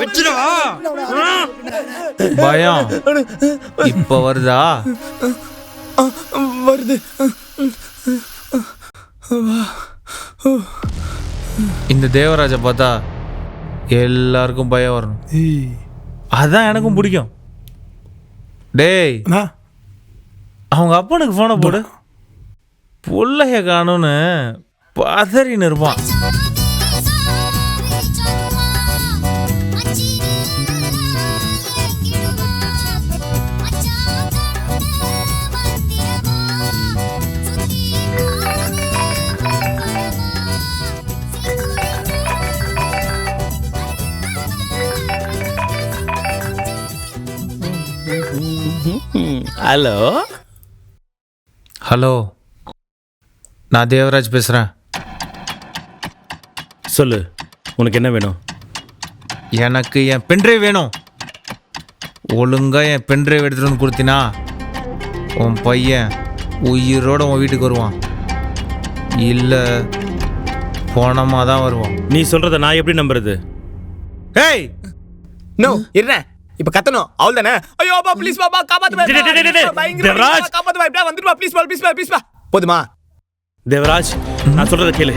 வச்சிடவா பயம் இப்ப வருதா? வருது. இந்த தேவராஜ பார்த்தா எல்லாருக்கும் பயம் வரணும். அதான் எனக்கும் பிடிக்கும். டேய், அவங்க அப்பனுக்கு போனை போடு. புள்ளைய காணும்னு பதறின்னு இருப்பான். ஹலோ ஹலோ, நான் தேவராஜ் பேசுகிறேன். சொல்லு, உனக்கு என்ன வேணும்? எனக்கு என் பென்ட்ரைவ் வேணும். ஒழுங்கா என் பென்ட்ரைவ் எடுத்துகிட்டு வந்து கொடுத்தினா உன் பையன் உயிரோட உன் வீட்டுக்கு வருவான். இல்லை போனமாக தான் வருவான். நீ சொல்கிறத நான் எப்படி நம்புறது? ஏய் நோ இருங்க, இப்ப கத்தணும் அவள் தானே. ஐயோ பா ப்ளீஸ் பாபா காப்பாத்து தேவராஜ் காப்பாத்து பா, இப்படி வந்துட்டு பா ப்ளீஸ் பா ப்ளீஸ் பா ப்ளீஸ் பா. போதுமா? தேவராஜ், நான் சொல்றத கேளு.